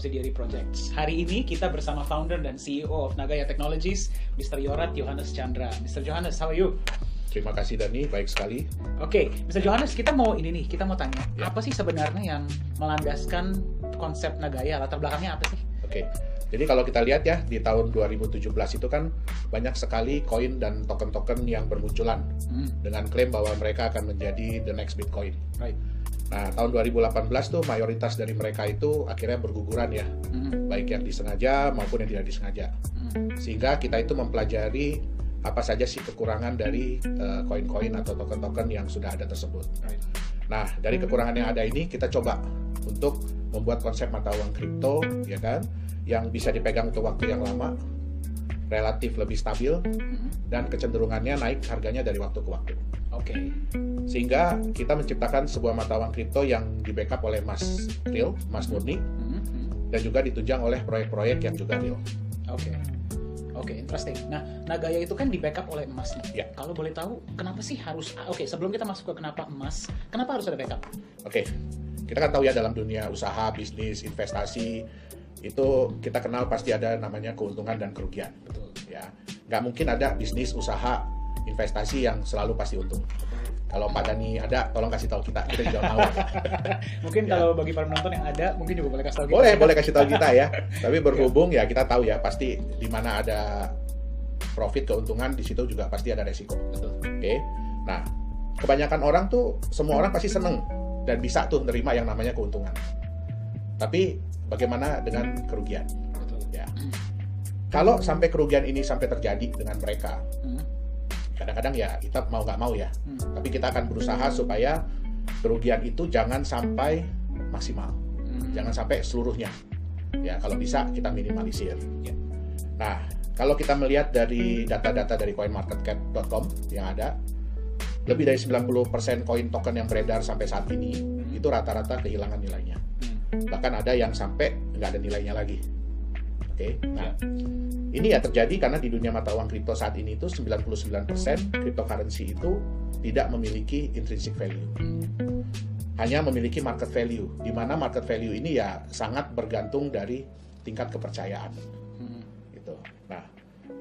Subsidiary Projects. Hari ini kita bersama founder dan CEO of Nagaya Technologies, Mr. Yorat Johannes Chandra. Mr. Johannes, how are you? Terima kasih Dani, baik sekali. Oke, Mr. Johannes, kita mau tanya, apa sih sebenarnya yang melandaskan konsep Nagaya? Latar belakangnya apa sih? Oke, jadi kalau kita lihat ya, di tahun 2017 itu kan banyak sekali koin dan token-token yang bermunculan dengan klaim bahwa mereka akan menjadi the next Bitcoin. Right. Nah, tahun 2018 tuh mayoritas dari mereka itu akhirnya berguguran ya, baik yang disengaja maupun yang tidak disengaja. Sehingga kita itu mempelajari apa saja sih kekurangan dari koin-koin atau token-token yang sudah ada tersebut. Right. Nah, dari kekurangan yang ada ini kita coba untuk membuat konsep mata uang kripto, ya kan, yang bisa dipegang untuk waktu yang lama, relatif lebih stabil, dan kecenderungannya naik harganya dari waktu ke waktu. Oke. Sehingga kita menciptakan sebuah mata uang kripto yang di-backup oleh emas real, emas murni, dan juga ditunjang oleh proyek-proyek yang juga real. Oke, interesting. Nah, Nagaya itu kan di-backup oleh emas nih. Ya. Kalau boleh tahu, kenapa sih harus... Oke, sebelum kita masuk ke kenapa emas, kenapa harus ada backup? Oke, kita kan tahu ya dalam dunia usaha, bisnis, investasi, itu kita kenal pasti ada namanya keuntungan dan kerugian. Betul. Ya, nggak mungkin ada bisnis, usaha, investasi yang selalu pasti untung. Kalau Pak Dani ada, tolong kasih tahu kita juga tahu. Mungkin kalau bagi para penonton yang ada, mungkin juga boleh kasih tahu kita. Boleh kasih tahu kita ya. Tapi berhubung ya kita tahu ya, pasti di mana ada profit, keuntungan, di situ juga pasti ada resiko. Betul. Oke. Nah, kebanyakan orang tuh, semua orang pasti seneng dan bisa tuh nerima yang namanya keuntungan. Tapi bagaimana dengan kerugian? Betul. Ya. Kalau sampai kerugian ini sampai terjadi dengan mereka, kadang-kadang ya kita mau nggak mau ya, tapi kita akan berusaha supaya kerugian itu jangan sampai maksimal, jangan sampai seluruhnya. Ya, kalau bisa kita minimalisir. Ya. Nah, kalau kita melihat dari data-data dari coinmarketcap.com yang ada, lebih dari 90% koin token yang beredar sampai saat ini itu rata-rata kehilangan nilainya. Bahkan ada yang sampai nggak ada nilainya lagi. Oke, nah ini ya terjadi karena di dunia mata uang kripto saat ini itu 99% cryptocurrency itu tidak memiliki intrinsic value, hanya memiliki market value, di mana market value ini ya sangat bergantung dari tingkat kepercayaan. Gitu. Nah,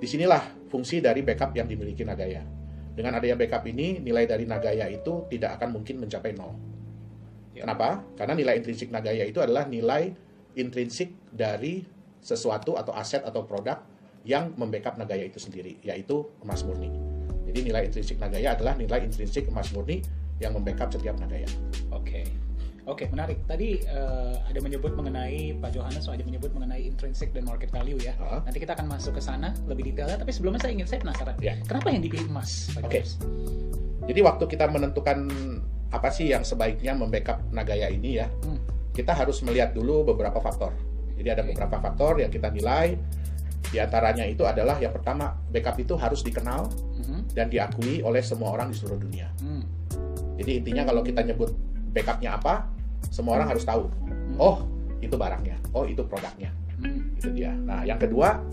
disinilah fungsi dari backup yang dimiliki Nagaya. Dengan adanya backup ini, nilai dari Nagaya itu tidak akan mungkin mencapai 0. Kenapa? Karena nilai intrinsik Nagaya itu adalah nilai intrinsik dari sesuatu atau aset atau produk yang membackup Nagaya itu sendiri, yaitu emas murni. Jadi nilai intrinsik Nagaya adalah nilai intrinsik emas murni yang membackup setiap Nagaya. Oke, menarik. Tadi ada menyebut mengenai Pak Johannes, ada menyebut mengenai intrinsic dan market value ya. Nanti kita akan masuk ke sana lebih detailnya. Tapi sebelumnya saya penasaran. Ya. Kenapa yang dipilih emas? Oke. Jadi waktu kita menentukan apa sih yang sebaiknya membackup Nagaya ini ya, kita harus melihat dulu beberapa faktor. Jadi ada beberapa faktor yang kita nilai. Di antaranya itu adalah yang pertama, backup itu harus dikenal dan diakui oleh semua orang di seluruh dunia. Jadi intinya kalau kita nyebut backupnya apa, semua orang harus tahu. Oh, itu barangnya. Oh, itu produknya. Itu dia. Nah, yang kedua,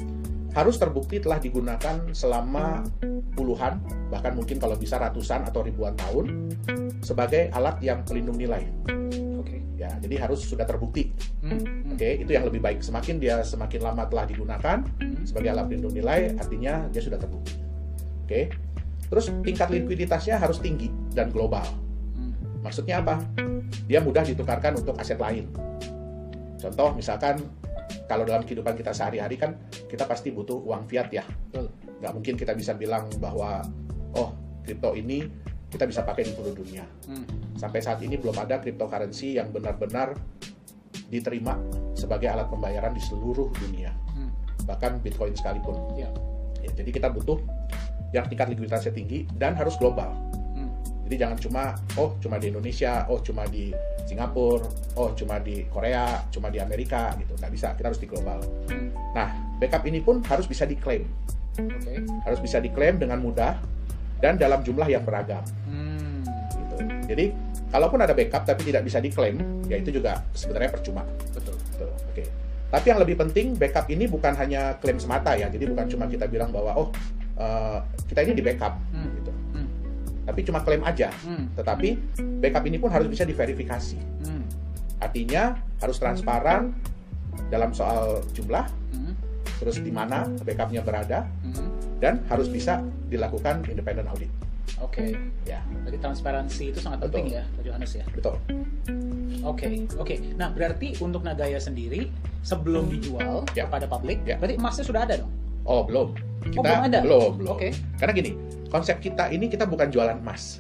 harus terbukti telah digunakan selama puluhan, bahkan mungkin kalau bisa ratusan atau ribuan tahun sebagai alat yang pelindung nilai. Ya, jadi harus sudah terbukti. Oke, itu yang lebih baik. Semakin lama telah digunakan sebagai alat pelindung nilai, artinya dia sudah terbukti. Oke. Terus tingkat likuiditasnya harus tinggi dan global. Maksudnya apa? Dia mudah ditukarkan untuk aset lain. Contoh misalkan kalau dalam kehidupan kita sehari-hari kan kita pasti butuh uang fiat ya. Nggak mungkin kita bisa bilang bahwa oh, kripto ini kita bisa pakai di seluruh dunia. Sampai saat ini belum ada cryptocurrency yang benar-benar diterima sebagai alat pembayaran di seluruh dunia. Bahkan Bitcoin sekalipun. Ya, jadi kita butuh yang tingkat likuiditasnya tinggi dan harus global. Jadi jangan cuma di Indonesia, cuma di Singapura, cuma di Korea, cuma di Amerika gitu. Nggak bisa, kita harus di global. Nah, backup ini pun harus bisa diklaim. Harus bisa diklaim dengan mudah dan dalam jumlah yang beragam. Gitu. Jadi, kalaupun ada backup tapi tidak bisa diklaim, ya itu juga sebenarnya percuma. Betul. Oke. Tapi yang lebih penting, backup ini bukan hanya klaim semata ya. Jadi bukan cuma kita bilang bahwa kita ini di backup, gitu. Tapi cuma klaim aja. Tetapi backup ini pun harus bisa diverifikasi. Artinya harus transparan dalam soal jumlah, terus di mana backupnya berada, dan harus bisa dilakukan independent audit. Oke. Ya. Jadi transparansi itu sangat penting ya, Pak Johannes ya. Betul. Oke. Nah, berarti untuk Nagaya sendiri sebelum dijual kepada publik, berarti emasnya sudah ada dong? Oh, belum. Kita belum ada. Belum. Oke. Karena gini, konsep kita ini kita bukan jualan emas.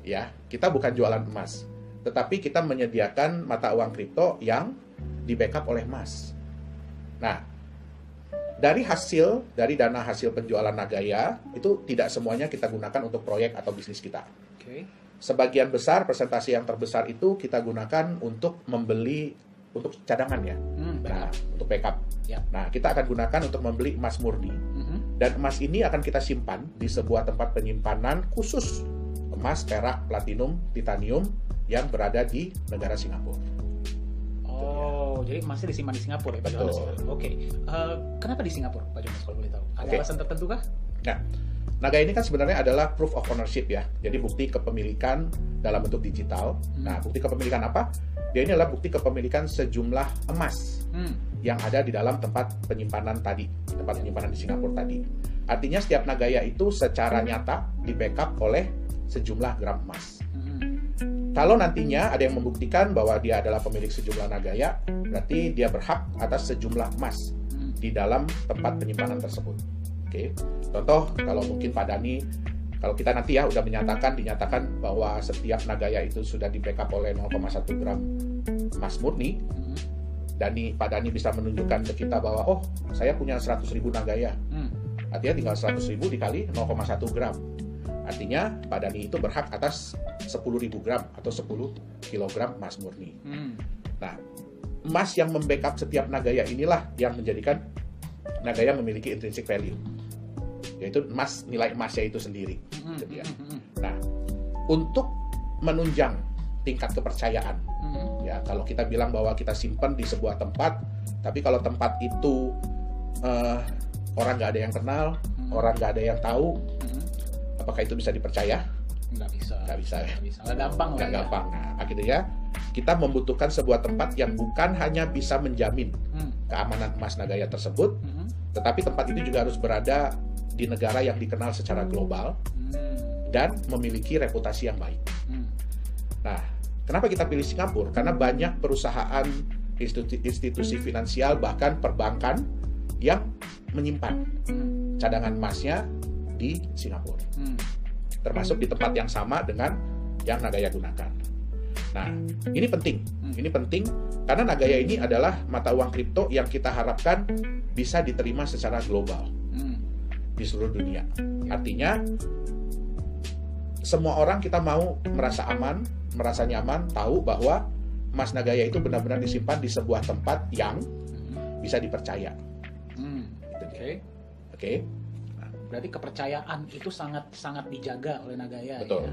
Ya, kita bukan jualan emas, tetapi kita menyediakan mata uang kripto yang di backup oleh emas. Nah, dari dana hasil penjualan Nagaya itu tidak semuanya kita gunakan untuk proyek atau bisnis kita. Sebagian besar, persentase yang terbesar itu kita gunakan untuk membeli, untuk cadangan ya. Nah, untuk backup. Nah, kita akan gunakan untuk membeli emas murni. Dan emas ini akan kita simpan di sebuah tempat penyimpanan khusus emas, perak, platinum, titanium yang berada di negara Singapura. Jadi emasnya disimpan di Singapura ya, Pak Johannes? Oke. Kenapa di Singapura, Pak Johannes, kalau boleh tahu? Ada alasan tertentu kah? Nah, Nagaya ini kan sebenarnya adalah proof of ownership ya. Jadi bukti kepemilikan dalam bentuk digital. Nah, bukti kepemilikan apa? Dia ini adalah bukti kepemilikan sejumlah emas yang ada di dalam tempat penyimpanan tadi, tempat penyimpanan di Singapura tadi. Artinya setiap Nagaya itu secara nyata di backup oleh sejumlah gram emas. Kalau nantinya ada yang membuktikan bahwa dia adalah pemilik sejumlah Nagaya, berarti dia berhak atas sejumlah emas di dalam tempat penyimpanan tersebut. Oke. Contoh, kalau mungkin Pak Dhani, kalau kita nanti ya udah dinyatakan bahwa setiap Nagaya itu sudah di backup oleh 0,1 gram emas murni, Pak Dhani bisa menunjukkan ke kita bahwa, oh, saya punya 100.000 Nagaya. Artinya tinggal 100.000 dikali 0,1 gram. Artinya Pak Dhani itu berhak atas 10.000 gram atau 10 kilogram emas murni. Nah, emas yang membackup setiap Nagaya inilah yang menjadikan Nagaya memiliki intrinsic value, yaitu nilai emasnya itu sendiri. Nah, untuk menunjang tingkat kepercayaan, ya kalau kita bilang bahwa kita simpan di sebuah tempat, tapi kalau tempat itu orang nggak ada yang kenal, orang nggak ada yang tahu, apakah itu bisa dipercaya? Nggak bisa. Nggak gampang. Nah, akhirnya kita membutuhkan sebuah tempat yang bukan hanya bisa menjamin keamanan emas Nagaya tersebut, tetapi tempat itu juga harus berada di negara yang dikenal secara global dan memiliki reputasi yang baik. Nah, kenapa kita pilih Singapura? Karena banyak perusahaan, institusi finansial, bahkan perbankan yang menyimpan cadangan emasnya di Singapura, termasuk di tempat yang sama dengan yang Nagaya gunakan. Nah, ini penting karena Nagaya ini adalah mata uang kripto yang kita harapkan bisa diterima secara global di seluruh dunia. Artinya semua orang kita mau merasa aman, merasa nyaman, tahu bahwa emas Nagaya itu benar-benar disimpan di sebuah tempat yang bisa dipercaya. Oke. Berarti kepercayaan itu sangat dijaga oleh Nagaya. Betul. Ya?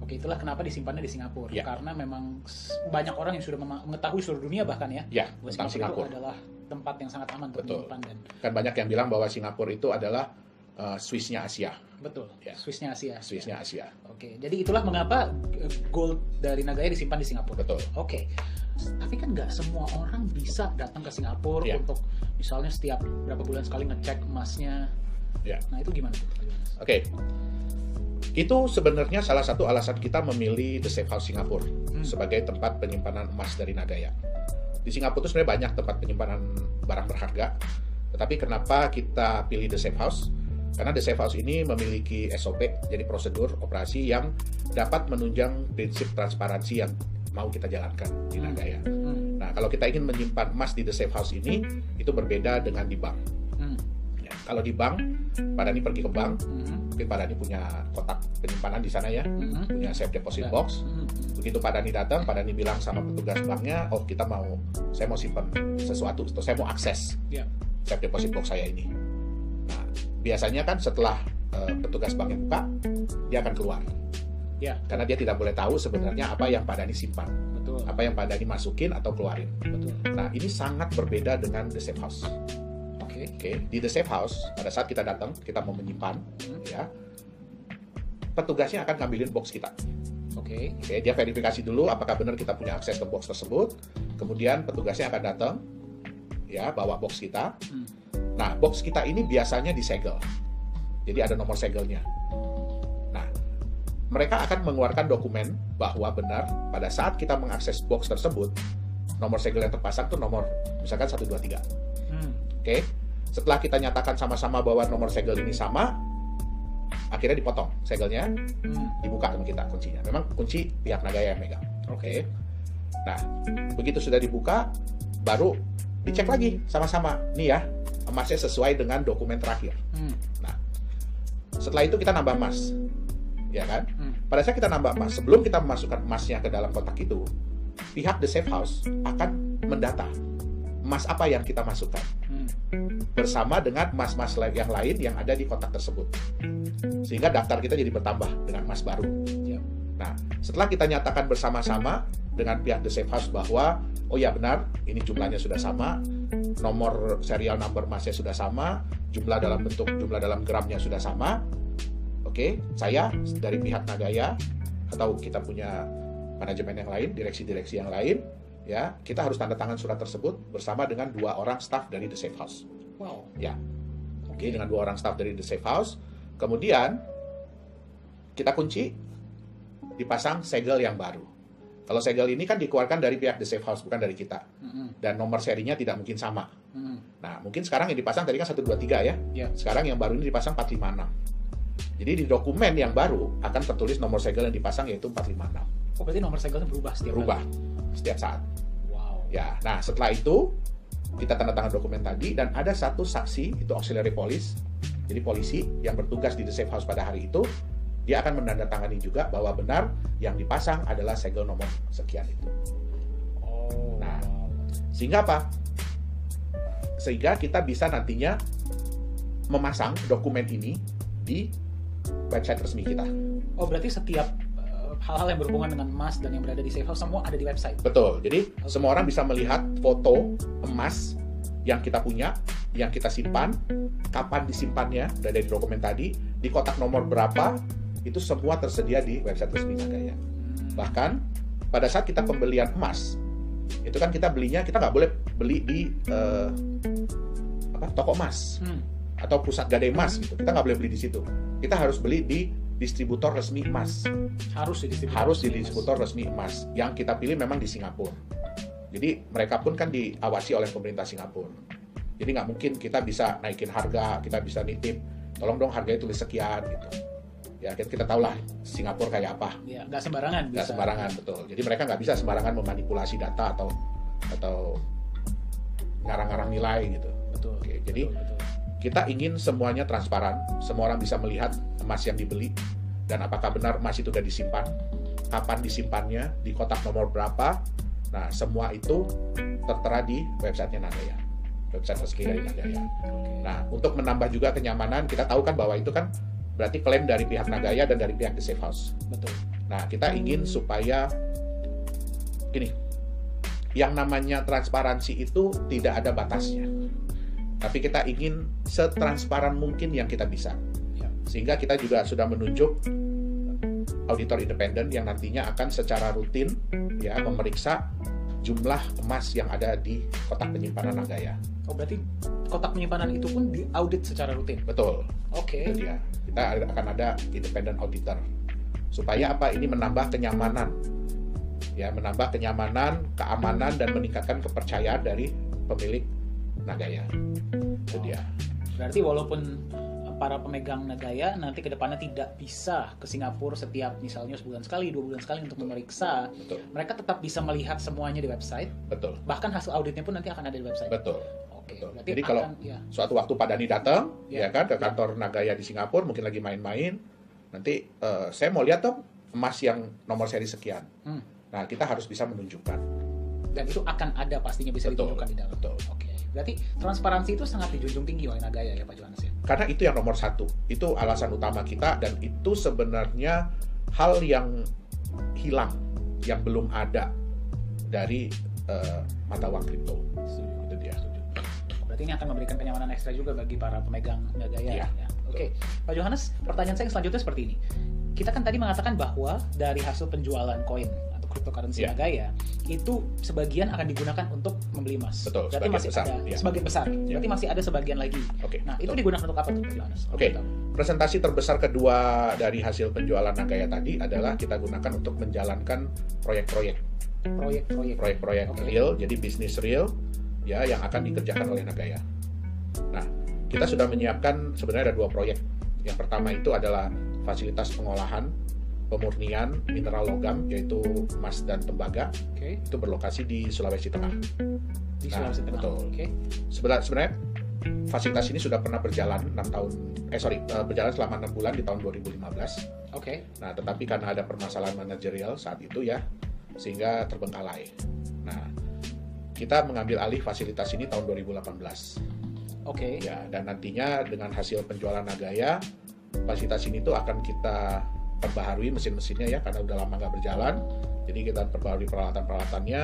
Oke, itulah kenapa disimpannya di Singapura. Ya. Karena memang banyak orang yang sudah mengetahui seluruh dunia bahkan ya. Bahwa tentang Singapura itu adalah tempat yang sangat aman untuk menyimpan. Kan banyak yang bilang bahwa Singapura itu adalah Swissnya Asia. Betul. Ya. Swissnya Asia. Oke. Jadi itulah mengapa gold dari Nagaya disimpan di Singapura. Betul. Oke. Tapi kan nggak semua orang bisa datang ke Singapura untuk misalnya setiap berapa bulan sekali ngecek emasnya. Nah, itu gimana? Oke. Itu sebenarnya salah satu alasan kita memilih The Safe House Singapura sebagai tempat penyimpanan emas dari Nagaya. Di Singapura itu sebenarnya banyak tempat penyimpanan barang berharga, tetapi kenapa kita pilih The Safe House? Karena The Safe House ini memiliki SOP, jadi prosedur operasi yang dapat menunjang prinsip transparansi yang mau kita jalankan di Nagaya. Nah, kalau kita ingin menyimpan emas di The Safe House ini, itu berbeda dengan di bank. Kalau di bank, Pak Dhani pergi ke bank, mungkin Pak Dhani punya kotak penyimpanan di sana ya, punya safe deposit box. Begitu Pak Dhani datang, Pak Dhani bilang sama petugas banknya, oh saya mau simpan sesuatu, atau saya mau akses safe deposit box saya ini. Nah, biasanya kan setelah petugas banknya buka, dia akan keluar. Karena dia tidak boleh tahu sebenarnya apa yang Pak Dhani simpan, apa yang Pak Dhani masukin atau keluarin. Nah, ini sangat berbeda dengan The Safe House. Oke, di The Safe House pada saat kita datang, kita mau menyimpan, ya, petugasnya akan ngambilin box kita. Dia verifikasi dulu apakah benar kita punya akses ke box tersebut. Kemudian petugasnya akan datang, ya, bawa box kita. Nah, box kita ini biasanya disegel. Jadi ada nomor segelnya. Nah, mereka akan mengeluarkan dokumen bahwa benar pada saat kita mengakses box tersebut, nomor segel yang terpasang itu nomor misalkan 123. Oke. Setelah kita nyatakan sama-sama bahwa nomor segel ini sama, akhirnya dipotong segelnya, dibuka sama kita kuncinya. Memang kunci pihak Nagaya yang megang. Oke. Nah, begitu sudah dibuka, baru dicek lagi sama-sama. Nih ya, emasnya sesuai dengan dokumen terakhir. Nah, setelah itu kita nambah emas, ya kan? Pada saat kita nambah emas, sebelum kita memasukkan emasnya ke dalam kotak itu, pihak The Safe House akan mendata emas apa yang kita masukkan bersama dengan emas-emas yang lain yang ada di kotak tersebut, sehingga daftar kita jadi bertambah dengan emas baru. Nah, setelah kita nyatakan bersama-sama dengan pihak The Safe House bahwa oh ya benar, ini jumlahnya sudah sama, nomor serial number emasnya sudah sama, jumlah dalam gramnya sudah sama. Oke, saya dari pihak Nagaya atau kita punya manajemen yang lain, direksi-direksi yang lain, ya, kita harus tanda tangan surat tersebut bersama dengan 2 orang staff dari The Safe House. Wow. Ya. Oke, dengan 2 orang staff dari The Safe House. Kemudian kita kunci, dipasang segel yang baru. Kalau segel ini kan dikeluarkan dari pihak The Safe House, bukan dari kita. Dan nomor serinya tidak mungkin sama. Nah, mungkin sekarang yang dipasang tadi kan 123 ya. Sekarang yang baru ini dipasang 456. Jadi di dokumen yang baru akan tertulis nomor segel yang dipasang yaitu 456. Oh, berarti nomor segelnya berubah setiap saat. Wow. Ya, nah setelah itu kita tanda tangan dokumen tadi dan ada satu saksi, itu auxiliary police. Jadi polisi yang bertugas di The Safe House pada hari itu, dia akan menandatangani juga bahwa benar yang dipasang adalah segel nomor sekian itu. Nah, sehingga apa? Sehingga kita bisa nantinya memasang dokumen ini di website resmi kita. Oh, berarti setiap hal-hal yang berhubungan dengan emas dan yang berada di Safe House semua ada di website? Betul. Jadi semua orang bisa melihat foto emas yang kita punya, yang kita simpan, kapan disimpannya, udah ada di dokumen tadi, di kotak nomor berapa, itu semua tersedia di website resmi Nagaya. Bahkan pada saat kita pembelian emas, itu kan kita belinya, kita nggak boleh beli di toko emas atau pusat gadai emas gitu. Kita nggak boleh beli di situ. Kita harus beli di distributor resmi emas. Harus di distributor resmi emas. Yang kita pilih memang di Singapura. Jadi mereka pun kan diawasi oleh pemerintah Singapura. Jadi nggak mungkin kita bisa naikin harga, kita bisa nitip, tolong dong harganya tulis sekian gitu. Ya kita tahu lah Singapura kayak apa. Ya, nggak sembarangan. Nggak sembarangan, betul. Jadi mereka nggak bisa sembarangan memanipulasi data atau ngarang-ngarang nilai gitu. Betul. Oke, jadi betul. Kita ingin semuanya transparan, semua orang bisa melihat emas yang dibeli dan apakah benar emas itu sudah disimpan, kapan disimpannya, di kotak nomor berapa. Nah, semua itu tertera di websitenya Nagaya, website resmi dari Nagaya. Nah, untuk menambah juga kenyamanan, kita tahu kan bahwa itu kan berarti klaim dari pihak Nagaya dan dari pihak The Safe House. Betul. Nah, kita ingin supaya gini, yang namanya transparansi itu tidak ada batasnya. Tapi kita ingin setransparan mungkin yang kita bisa. Sehingga kita juga sudah menunjuk auditor independen yang nantinya akan secara rutin ya memeriksa jumlah emas yang ada di kotak penyimpanan Nagaya. Oh, berarti kotak penyimpanan itu pun diaudit secara rutin? Betul. Oke. Itu dia. Kita akan ada independent auditor. Supaya apa? Ini menambah kenyamanan. Ya, menambah kenyamanan, keamanan dan meningkatkan kepercayaan dari pemilik Nagaya. Itu dia. Berarti walaupun para pemegang Nagaya nanti ke depannya tidak bisa ke Singapura setiap misalnya sebulan sekali, 2 bulan sekali untuk memeriksa, mereka tetap bisa melihat semuanya di website. Betul. Bahkan hasil auditnya pun nanti akan ada di website. Betul. Oke. Betul. Jadi kalau suatu waktu Pak Dani datang, ya kan, ke kantor Nagaya di Singapura, mungkin lagi main-main, nanti saya mau lihat dong emas yang nomor seri sekian. Nah, kita harus bisa menunjukkan. Dan itu akan ada pastinya bisa ditunjukkan di dalam. Betul. Oke. Berarti transparansi itu sangat dijunjung tinggi oleh Nagaya ya Pak Johannes ya? Karena itu yang nomor 1. Itu alasan utama kita dan itu sebenarnya hal yang hilang, yang belum ada dari mata uang kripto. Itu dia. Berarti ini akan memberikan kenyamanan ekstra juga bagi para pemegang Nagaya. Ya. Oke. Pak Johannes, pertanyaan saya selanjutnya seperti ini. Kita kan tadi mengatakan bahwa dari hasil penjualan koin atau cryptocurrency Ya. Nagaya itu sebagian akan digunakan untuk membeli emas. Betul, Berarti sebagian masih besar, ada ya. sebagian besar. Ya. Berarti masih ada sebagian lagi. Oke, Nah, itu betul. digunakan untuk apa tuh, Johannes? Oke. Presentasi terbesar kedua dari hasil penjualan Nagaya tadi adalah kita gunakan untuk menjalankan proyek-proyek Proyek-proyek. Oke. real, jadi bisnis real ya yang akan dikerjakan oleh Nagaya. Nah, kita sudah menyiapkan sebenarnya ada 2 proyek. Yang pertama itu adalah fasilitas pengolahan pemurnian mineral logam yaitu emas dan tembaga. Oke. Itu berlokasi di Sulawesi Tengah. Di Nah, Sulawesi Tengah. betul. Oke. Sebenarnya fasilitas ini sudah pernah berjalan berjalan selama 6 bulan di tahun 2015. Oke. Nah, tetapi karena ada permasalahan manajerial saat itu ya, sehingga terbengkalai. Nah, kita mengambil alih fasilitas ini tahun 2018. Oke. Ya, dan nantinya dengan hasil penjualan Nagaya, fasilitas ini tuh akan kita perbaharui mesin-mesinnya ya, karena udah lama nggak berjalan. Jadi kita perbaharui peralatan-peralatannya,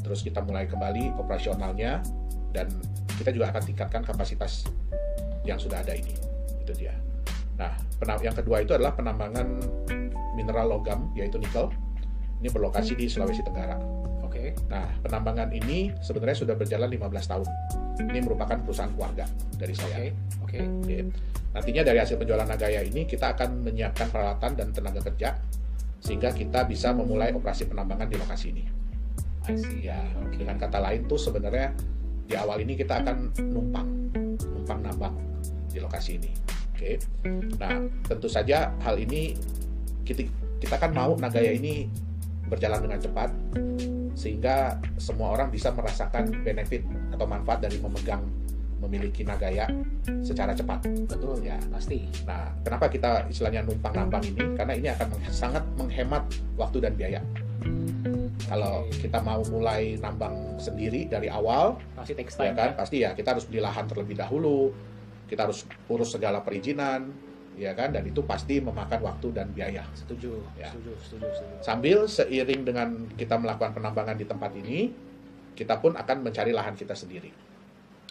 terus kita mulai kembali operasionalnya, dan kita juga akan tingkatkan kapasitas yang sudah ada ini. Itu dia. Nah, yang kedua itu adalah penambangan mineral logam, yaitu nikel. Ini berlokasi di Sulawesi Tenggara. Oke. Nah, penambangan ini sebenarnya sudah berjalan 15 tahun. Ini merupakan perusahaan keluarga dari saya. Oke. Oke. Nantinya dari hasil penjualan Nagaya ini, kita akan menyiapkan peralatan dan tenaga kerja, sehingga kita bisa memulai operasi penambangan di lokasi ini. I see. Ya, dengan kata lain tuh sebenarnya di awal ini kita akan numpang nambang di lokasi ini. Oke. Nah, tentu saja hal ini kita kan mau Nagaya ini berjalan dengan cepat sehingga semua orang bisa merasakan benefit atau manfaat dari memiliki Nagaya secara cepat. Betul Ya. pasti. Nah, kenapa kita istilahnya numpang nambang ini? Karena ini akan sangat menghemat waktu dan biaya. Kalau kita mau mulai nambang sendiri dari awal, pasti takes ya time kan, pasti ya kita harus beli lahan terlebih dahulu, kita harus urus segala perizinan, ya kan, dan itu pasti memakan waktu dan biaya. Setuju. Ya. Setuju. Sambil seiring dengan kita melakukan penambangan di tempat ini, kita pun akan mencari lahan kita sendiri.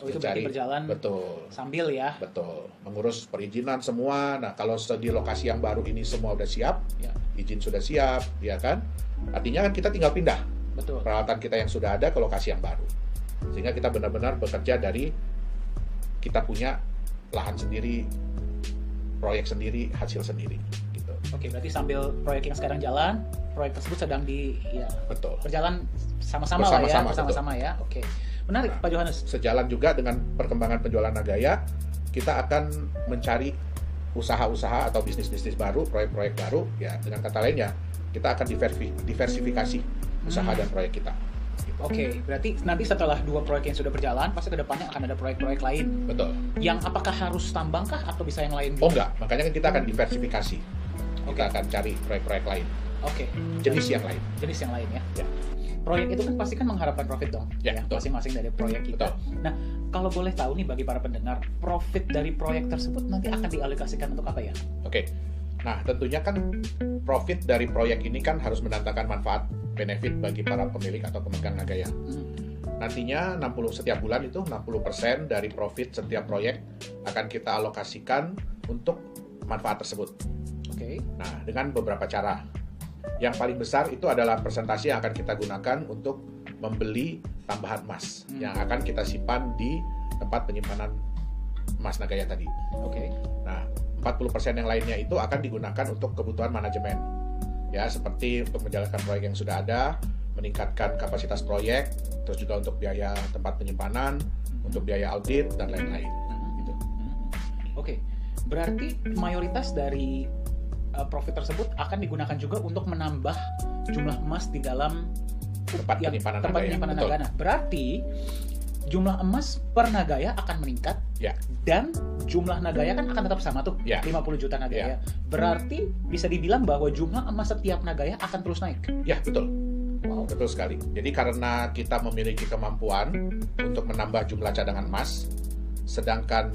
Oh, itu berarti berjalan Betul. sambil ya. Betul, mengurus perizinan semua. Nah, kalau di lokasi yang baru ini semua udah siap, Ya. izin sudah siap, ya kan? Artinya kan kita tinggal pindah Betul. peralatan kita yang sudah ada ke lokasi yang baru. Sehingga kita benar-benar bekerja dari kita punya lahan sendiri, proyek sendiri, hasil sendiri, gitu. Oke, berarti sambil proyek yang sekarang jalan, proyek tersebut sedang Betul. berjalan sama-sama lah ya, Bersama-sama, bersama-sama ya. Oke. Menarik, Nah, Pak Johannes. Sejalan juga dengan perkembangan penjualan Nagaya, kita akan mencari usaha-usaha atau bisnis-bisnis baru, proyek-proyek baru, ya dengan kata lainnya, kita akan diversifikasi usaha dan proyek kita. Gitu. Oke, berarti nanti setelah 2 proyek yang sudah berjalan, pasti ke depannya akan ada proyek-proyek lain. Betul. Yang apakah harus tambangkah atau bisa yang lain? Oh enggak, makanya kan kita akan diversifikasi. Kita akan cari proyek-proyek lain, Oke. jenis yang lain. Jenis yang lain ya. Ya. Proyek itu kan pasti kan mengharapkan profit dong, Ya, betul. masing-masing dari proyek kita. Betul. Nah, kalau boleh tahu nih bagi para pendengar, profit dari proyek tersebut nanti akan dialokasikan untuk apa ya? Oke. Nah, tentunya kan profit dari proyek ini kan harus mendatangkan manfaat, benefit bagi para pemilik atau pemegang Nagaya. Nantinya setiap bulan itu 60% dari profit setiap proyek akan kita alokasikan untuk manfaat tersebut. Oke. Nah, dengan beberapa cara. Yang paling besar itu adalah persentase yang akan kita gunakan untuk membeli tambahan emas yang akan kita simpan di tempat penyimpanan emas Nagaya tadi. Oke. Nah, 40% yang lainnya itu akan digunakan untuk kebutuhan manajemen. Ya, seperti untuk menjalankan proyek yang sudah ada, meningkatkan kapasitas proyek, terus juga untuk biaya tempat penyimpanan, untuk biaya audit dan lain-lain. Gitu. Oke. Berarti mayoritas dari profit tersebut akan digunakan juga untuk menambah jumlah emas di dalam Tempat penyimpanan Nagaya. Betul. Nagaya. Nah, berarti jumlah emas per Nagaya akan meningkat. Ya. Dan jumlah Nagaya kan akan tetap sama tuh, Ya. 50 juta Nagaya. Berarti bisa dibilang bahwa jumlah emas setiap Nagaya akan terus naik. Ya, betul. Wow. Betul sekali. Jadi karena kita memiliki kemampuan untuk menambah jumlah cadangan emas, sedangkan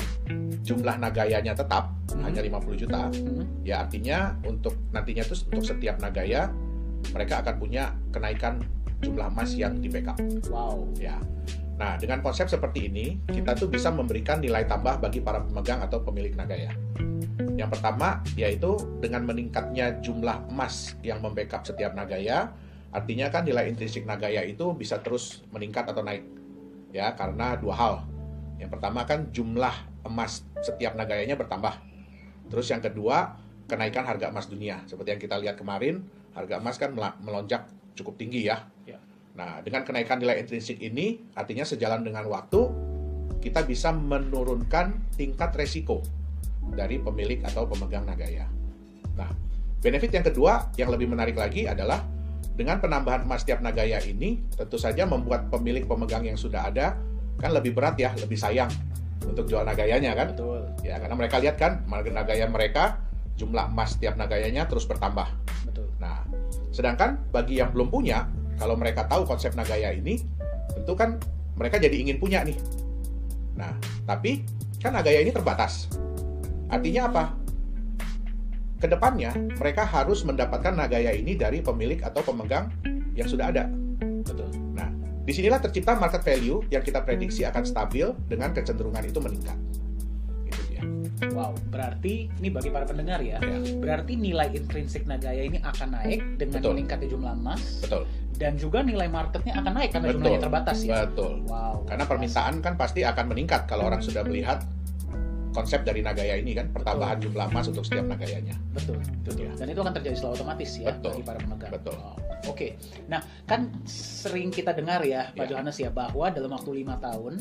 jumlah Nagayanya tetap hanya 50 juta, ya artinya untuk nantinya tuh untuk setiap Nagaya mereka akan punya kenaikan jumlah emas yang di backup. Wow. Ya. Nah, dengan konsep seperti ini, kita tuh bisa memberikan nilai tambah bagi para pemegang atau pemilik Nagaya. Yang pertama, yaitu dengan meningkatnya jumlah emas yang membackup setiap Nagaya, Artinya kan nilai intrinsik Nagaya itu bisa terus meningkat atau naik. Ya, karena dua hal. Yang pertama kan jumlah emas setiap Nagayanya bertambah. Terus yang kedua, kenaikan harga emas dunia. Seperti yang kita lihat kemarin, harga emas kan melonjak cukup tinggi ya. Nah, dengan kenaikan nilai intrinsik ini, artinya sejalan dengan waktu, kita bisa menurunkan tingkat resiko dari pemilik atau pemegang Nagaya. Nah, benefit yang kedua yang lebih menarik lagi adalah dengan penambahan emas setiap Nagaya ini, tentu saja membuat pemilik pemegang yang sudah ada kan lebih berat ya, lebih sayang untuk jual Nagayanya kan. Betul. Ya, karena mereka lihat kan Nagaya mereka, jumlah emas setiap Nagayanya terus bertambah. Betul. Nah, sedangkan bagi yang belum punya, kalau mereka tahu konsep Nagaya ini, tentu kan mereka jadi ingin punya nih. Nah, tapi kan Nagaya ini terbatas. Artinya apa? Kedepannya, mereka harus mendapatkan Nagaya ini dari pemilik atau pemegang yang sudah ada. Betul. Nah, disinilah tercipta market value yang kita prediksi akan stabil dengan kecenderungan itu meningkat. Itu dia. Wow, berarti ini bagi para pendengar ya, berarti nilai intrinsik Nagaya ini akan naik dengan meningkatnya jumlah emas. Betul. Dan juga nilai marketnya akan naik karena jumlahnya terbatas ya. Betul. Wow. Karena permintaan kan pasti akan meningkat kalau orang sudah melihat konsep dari Nagaya ini kan, pertambahan jumlah emas untuk setiap Nagayanya. Betul. Ya. Dan itu akan terjadi secara otomatis ya bagi para pemegang. Betul. Wow. Oke. Nah, kan sering kita dengar ya, Pak Johannes ya, bahwa dalam waktu 5 tahun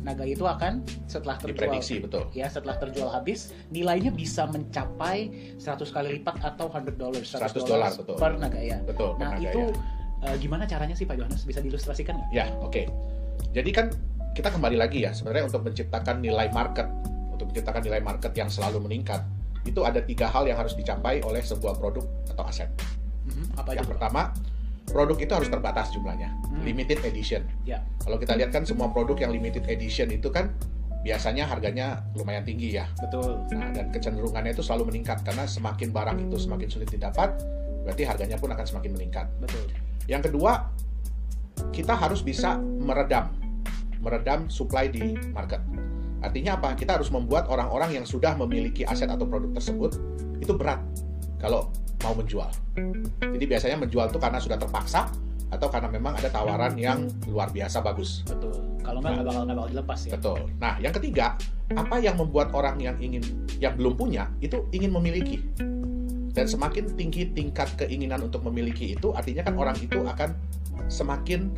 Nagaya itu akan setelah terjual, diprediksi, betul. Ya, setelah terjual habis, nilainya bisa mencapai 100 kali lipat atau $100 betul. Per Nagaya. Betul. Nah, itu gimana caranya sih Pak Johannes? Bisa diilustrasikan nggak? Ya, oke. Jadi kan kita kembali lagi ya, sebenarnya untuk menciptakan nilai market, yang selalu meningkat, itu ada 3 hal yang harus dicapai oleh sebuah produk atau aset. Apa yang pertama, produk itu harus terbatas jumlahnya, limited edition. Kalau kita lihat kan semua produk yang limited edition itu kan biasanya harganya lumayan tinggi ya. Betul. Nah, dan kecenderungannya itu selalu meningkat karena semakin barang itu semakin sulit didapat, berarti harganya pun akan semakin meningkat. Betul. Yang kedua, kita harus bisa meredam supply di market. Artinya apa? Kita harus membuat orang-orang yang sudah memiliki aset atau produk tersebut itu berat kalau mau menjual. Jadi biasanya menjual itu karena sudah terpaksa atau karena memang ada tawaran yang luar biasa bagus. Betul. Kalau nggak bakal dilepas ya. Betul. Nah, yang ketiga, apa yang membuat orang yang belum punya itu ingin memiliki? Dan semakin tinggi tingkat keinginan untuk memiliki itu, artinya kan orang itu akan semakin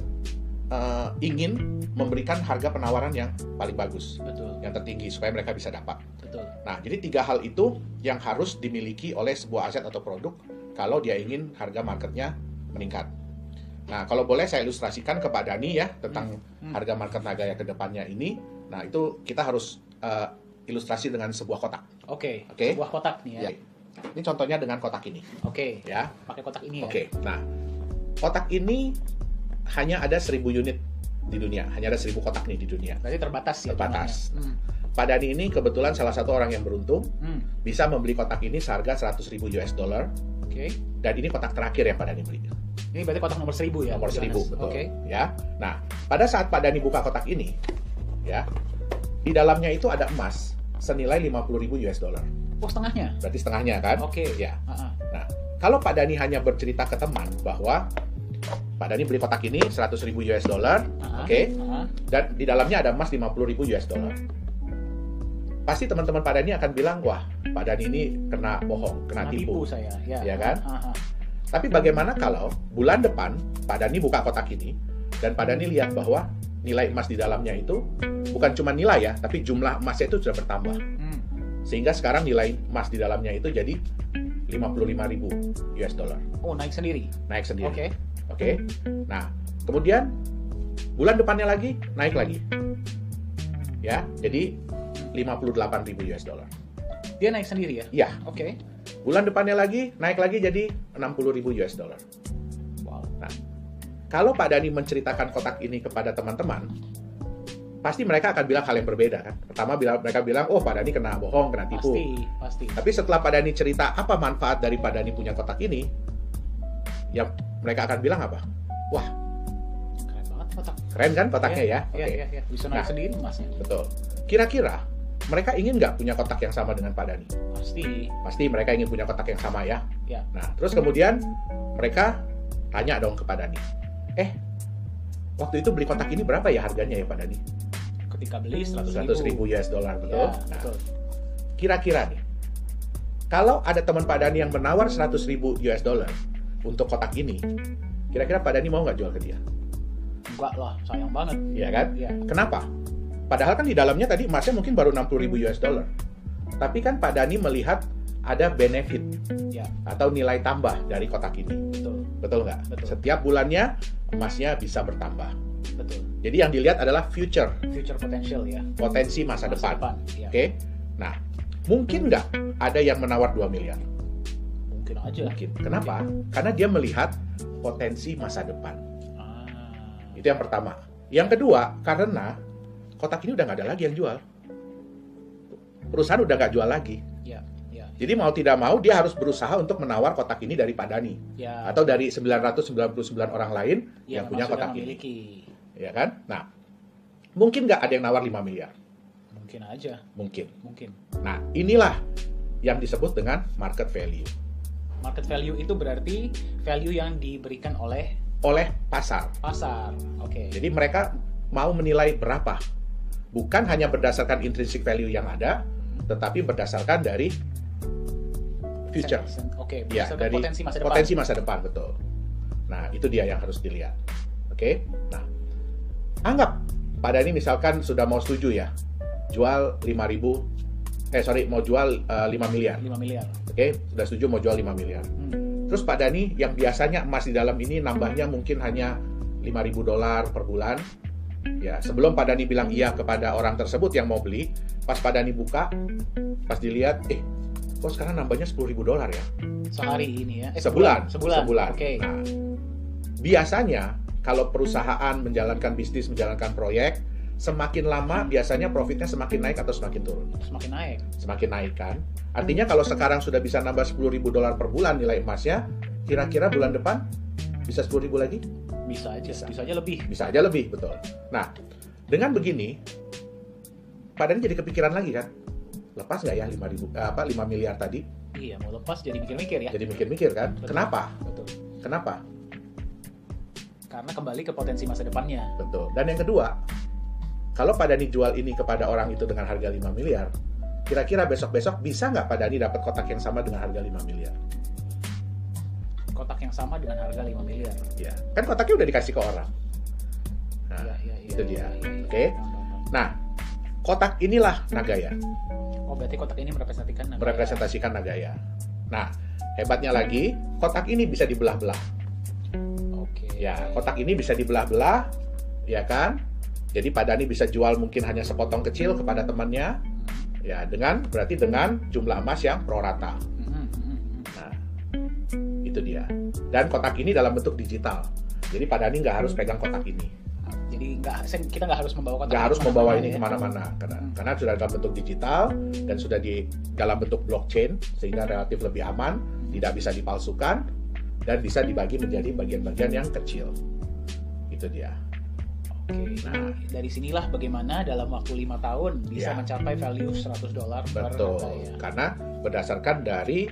ingin memberikan harga penawaran yang paling bagus, yang tertinggi supaya mereka bisa dapat. Betul. Nah, jadi 3 hal itu yang harus dimiliki oleh sebuah aset atau produk kalau dia ingin harga marketnya meningkat. Nah, kalau boleh saya ilustrasikan ke Pak Dhani ya tentang harga market Nagaya ke depannya ini. Nah, itu kita harus ilustrasi dengan sebuah kotak. Oke. Sebuah kotak nih ya. Ini contohnya dengan kotak ini. Oke. Ya. Pakai kotak ini ya. Oke. Nah, kotak ini hanya ada 1000 unit di dunia, hanya ada 1000 kotak nih di dunia. Berarti terbatas ya. Terbatas. Pak Dhani ini kebetulan salah satu orang yang beruntung bisa membeli kotak ini seharga $100.000. Oke. Dan ini kotak terakhir yang Pak Dhani beli. Ini berarti kotak nomor 1000 ya. Nomor 1000 betul. Oke. Ya. Nah, pada saat Pak Dhani buka kotak ini, ya, di dalamnya itu ada emas senilai $50.000. Oh, setengahnya. Berarti setengahnya kan? Oke. Ya. Nah, kalau Pak Dhani hanya bercerita ke teman bahwa Pak Dhani beli kotak ini $100.000, oke, dan di dalamnya ada emas $50.000. Pasti teman-teman Pak Dhani akan bilang, wah, Pak Dhani ini kena bohong, kena tipu saya, ya kan? Tapi bagaimana kalau bulan depan Pak Dhani buka kotak ini dan Pak Dhani lihat bahwa nilai emas di dalamnya itu bukan cuma nilai ya, tapi jumlah emasnya itu sudah bertambah, sehingga sekarang nilai emas di dalamnya itu jadi $55.000. Oh, naik sendiri. Naik sendiri. Oke. Nah, kemudian bulan depannya lagi naik lagi. Ya, jadi $58.000. Dia naik sendiri ya? Iya. Oke. Bulan depannya lagi naik lagi jadi $60.000. Wow. Nah, kalau Pak Dhani menceritakan kotak ini kepada teman-teman, pasti mereka akan bilang hal yang berbeda kan. Pertama mereka bilang, oh Pak Dhani kena bohong, kena tipu. Pasti. Tapi setelah Pak Dhani cerita apa manfaat dari Pak Dhani punya kotak ini, ya mereka akan bilang apa? Wah, keren banget kotak. Keren kan kotaknya ya? Iya. Bisa naik sendiri emasnya. Betul. Kira-kira mereka ingin nggak punya kotak yang sama dengan Pak Dhani? Pasti. Pasti mereka ingin punya kotak yang sama ya. Ya. Nah, terus kemudian mereka tanya dong ke Pak Dhani, waktu itu beli kotak ini berapa ya harganya ya Pak Dhani? Ketika beli 100 ribu US dollar, betul? Ya, Nah, betul. kira-kira nih, kalau ada teman Pak Dhani yang menawar 100 ribu US dollar untuk kotak ini, kira-kira Pak Dhani mau nggak jual ke dia? Enggak lah, sayang banget. Iya kan? Iya. Kenapa? Padahal kan di dalamnya tadi emasnya mungkin baru 60 ribu US dollar. Tapi kan Pak Dhani melihat ada benefit Ya, atau nilai tambah dari kotak ini. betul. Betul nggak? Betul. Setiap bulannya emasnya bisa bertambah. Betul. Jadi yang dilihat adalah future, Future potential ya. potensi masa depan. Ya. Oke? Nah, mungkin nggak ada yang menawar 2 miliar? Mungkin aja. Mungkin. Kenapa? Karena dia melihat potensi masa depan. Ah, Itu yang pertama. Yang kedua, karena kotak ini udah nggak ada lagi yang jual. Perusahaan udah nggak jual lagi. ya, ya, Jadi mau tidak mau dia harus berusaha untuk menawar kotak ini dari Pak Dhani. ya. Atau dari 999 orang lain yang punya memang sudah kotak ini. memiliki. Ya kan? Nah, mungkin nggak ada yang nawar 5 miliar? Mungkin aja. Mungkin. Mungkin. Nah, inilah yang disebut dengan market value. Market value itu berarti value yang diberikan oleh Oleh pasar. pasar. Oke. Jadi mereka mau menilai berapa. Bukan hanya berdasarkan intrinsic value yang ada, tetapi berdasarkan dari future. Oke, Ya, berdasarkan dari potensi masa depan. potensi masa depan, betul. Nah, itu dia yang harus dilihat. Oke? Nah, anggap Pak Dhani misalkan sudah mau setuju ya, jual 5.000, mau jual 5 miliar. 5 miliar. Oke, sudah setuju mau jual 5 miliar. Terus Pak Dhani yang biasanya emas di dalam ini nambahnya mungkin hanya 5.000 dolar per bulan. Ya, sebelum Pak Dhani bilang iya kepada orang tersebut yang mau beli, pas Pak Dhani buka, pas dilihat, kok sekarang nambahnya 10.000 dolar ya? Sehari ini ya. Sebulan. Sebulan. Oke. Nah, biasanya kalau perusahaan menjalankan bisnis, menjalankan proyek, semakin lama biasanya profitnya semakin naik atau semakin turun? Semakin naik. Semakin naik kan? Artinya kalau sekarang sudah bisa nambah 10.000 dolar per bulan nilai emasnya, kira-kira bulan depan bisa 10.000 lagi? Bisa aja. Bisa aja lebih. Bisa aja lebih, betul. Nah, dengan begini, Pak Dhani jadi kepikiran lagi kan? Lepas nggak ya 5 miliar tadi? Iya, mau lepas jadi mikir-mikir ya. Jadi mikir-mikir kan? Betul. Kenapa? Betul. Kenapa? Karena kembali ke potensi masa depannya. Betul. Dan yang kedua, kalau Pak Dhani jual ini kepada orang itu dengan harga 5 miliar, kira-kira besok-besok bisa nggak Pak Dhani dapat kotak yang sama dengan harga 5 miliar? Kotak yang sama dengan harga 5 miliar. Ya, kan kotaknya udah dikasih ke orang. Nah, Iya, itu dia. iya. Oke. Nah, kotak inilah Nagaya, Oh, berarti kotak ini merepresentasikan Nagaya. merepresentasikan Nagaya. Nah, hebatnya lagi, kotak ini bisa dibelah-belah. Oke. Ya, kotak ini bisa dibelah-belah, ya kan? Jadi Pak Dhani bisa jual mungkin hanya sepotong kecil kepada temannya, ya berarti dengan jumlah emas yang prorata. Nah, itu dia. Dan kotak ini dalam bentuk digital. Jadi Pak Dhani nggak harus pegang kotak ini. Jadi kita nggak harus membawa kotak. Nggak harus kemana-mana membawa ini ya. kemana-mana, karena sudah dalam bentuk digital dan sudah di dalam bentuk blockchain sehingga relatif lebih aman, tidak bisa dipalsukan dan bisa dibagi menjadi bagian-bagian yang kecil. Itu dia. Oke. Nah, dari sinilah bagaimana dalam waktu 5 tahun bisa Ya. mencapai value $100 per betul. Nagaya. Karena berdasarkan dari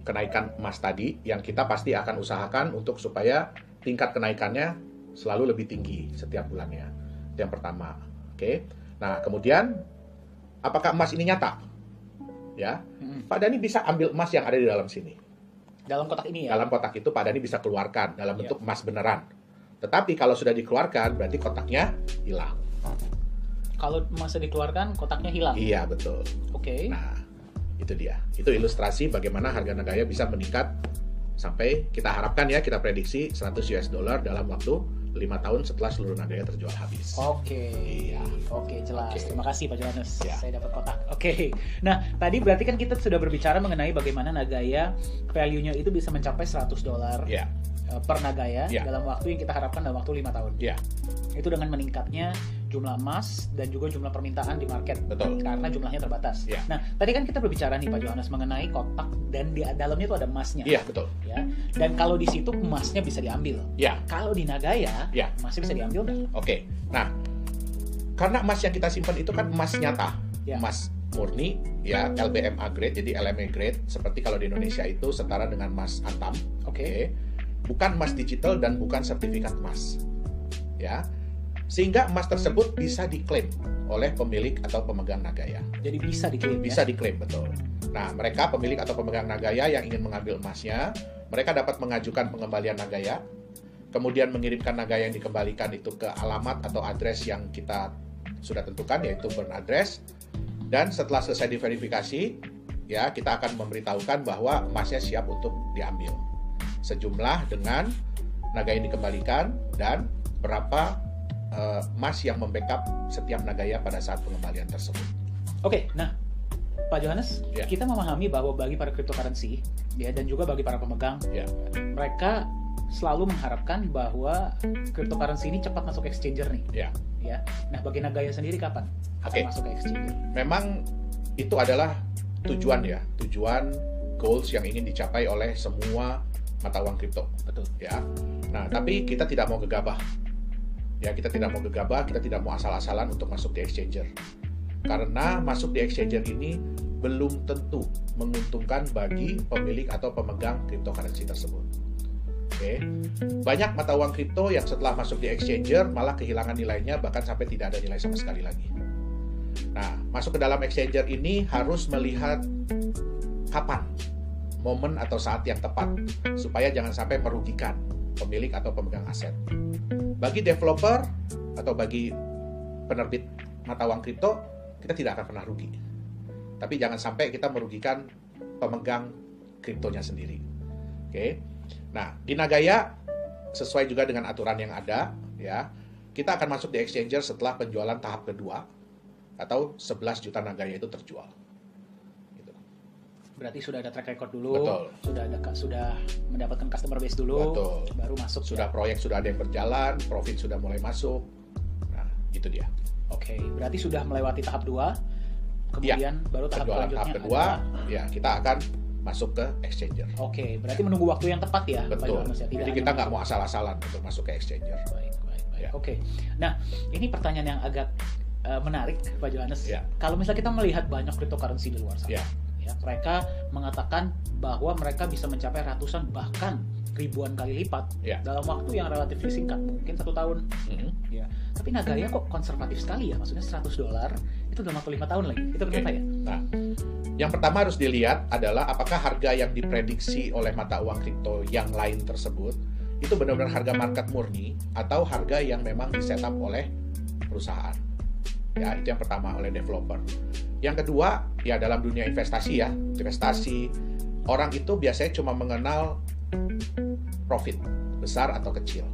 kenaikan emas tadi yang kita pasti akan usahakan untuk supaya tingkat kenaikannya selalu lebih tinggi setiap bulannya. Itu yang pertama. Oke. Nah, kemudian apakah emas ini nyata? Ya. Pak Dhani bisa ambil emas yang ada di dalam sini. Dalam kotak ini ya. Dalam kotak itu Pak Dhani bisa keluarkan dalam bentuk emas beneran. Tetapi kalau sudah dikeluarkan berarti kotaknya hilang. Kalau emasnya dikeluarkan, kotaknya hilang. Iya, betul. Oke. Nah, itu dia. Itu ilustrasi bagaimana harga Nagaya bisa meningkat sampai kita harapkan ya, kita prediksi $100 dalam waktu 5 tahun setelah seluruh Nagaya terjual habis. Oke. Iya. Oke, jelas. Oke. Terima kasih Pak Johannes. Ya. Saya dapat kotak. Oke. Nah, tadi berarti kan kita sudah berbicara mengenai bagaimana Nagaya value-nya itu bisa mencapai $100 Ya, per Nagaya Ya. dalam waktu yang kita harapkan dalam waktu 5 tahun. ya, Itu dengan meningkatnya jumlah emas dan juga jumlah permintaan di market. betul. Karena jumlahnya terbatas. Ya. Nah, tadi kan kita berbicara nih Pak Johannes mengenai kotak dan di dalamnya itu ada emasnya. Iya, betul. Ya. Dan kalau di situ emasnya bisa diambil. Ya, Kalau di Nagaya, Ya. emasnya bisa diambil nggak? oke. Nah, karena emas yang kita simpan itu kan emas nyata, Ya. emas murni, ya LBMA grade, jadi LME grade, seperti kalau di Indonesia itu setara dengan emas antam. Oke. bukan emas digital dan bukan sertifikat emas. Ya. Sehingga emas tersebut bisa diklaim oleh pemilik atau pemegang Nagaya. Jadi bisa diklaim. Bisa diklaim, betul. Nah, mereka pemilik atau pemegang Nagaya yang ingin mengambil emasnya, mereka dapat mengajukan pengembalian Nagaya, kemudian mengirimkan Nagaya yang dikembalikan itu ke alamat atau address yang kita sudah tentukan, yaitu burn address. Dan setelah selesai diverifikasi, ya kita akan memberitahukan bahwa emasnya siap untuk diambil. Sejumlah dengan Nagaya yang dikembalikan dan berapa emas yang membackup setiap Nagaya pada saat pengembalian tersebut. Oke, nah Pak Johannes, kita memahami bahwa bagi para cryptocurrency ya, dan juga bagi para pemegang, mereka selalu mengharapkan bahwa cryptocurrency ini cepat masuk exchanger nih. Ya. Nah, bagi Nagaya sendiri kapan akan masuk ke exchanger? Memang itu adalah tujuan goals yang ingin dicapai oleh semua mata uang kripto. Betul. Ya. Nah, tapi kita tidak mau gegabah. Ya, kita tidak mau asal-asalan untuk masuk di exchanger. Karena masuk di exchanger ini belum tentu menguntungkan bagi pemilik atau pemegang cryptocurrency tersebut. Oke. Banyak mata uang kripto yang setelah masuk di exchanger malah kehilangan nilainya, bahkan sampai tidak ada nilai sama sekali lagi. Nah, masuk ke dalam exchanger ini harus melihat kapan momen atau saat yang tepat supaya jangan sampai merugikan pemilik atau pemegang aset. Bagi developer atau bagi penerbit mata uang kripto, kita tidak akan pernah rugi. Tapi jangan sampai kita merugikan pemegang kriptonya sendiri. Oke. Nah, di Nagaya sesuai juga dengan aturan yang ada, ya. Kita akan masuk di exchanger setelah penjualan tahap kedua atau 11 juta Nagaya itu terjual. Berarti sudah ada track record dulu. Betul. Sudah mendapatkan customer base dulu. Betul. Baru masuk. Sudah proyek sudah ada yang berjalan, profit sudah mulai masuk. Nah, itu dia. Oke, berarti sudah melewati tahap 2. Kemudian baru tahap selanjutnya tahap kedua, ya kita akan masuk ke exchanger. Oke, berarti menunggu waktu yang tepat ya. Betul. Pak Johannes, ya? Jadi kita nggak mau asal-asalan untuk masuk ke exchanger. Baik. Ya. Oke. Nah, ini pertanyaan yang agak menarik, Pak Johannes. Ya. Kalau misalnya kita melihat banyak cryptocurrency di luar sana. Ya, mereka mengatakan bahwa mereka bisa mencapai ratusan bahkan ribuan kali lipat dalam waktu yang relatif singkat, mungkin 1 tahun. Ya. Tapi Nagaya kok konservatif sekali ya, maksudnya $100 itu dalam waktu 5 tahun lagi. Itu kenapa ya? Nah, yang pertama harus dilihat adalah apakah harga yang diprediksi oleh mata uang kripto yang lain tersebut itu benar-benar harga market murni atau harga yang memang di-setup oleh perusahaan. Ya, itu yang pertama, oleh developer. Yang kedua, ya dalam dunia investasi ya, orang itu biasanya cuma mengenal profit besar atau kecil.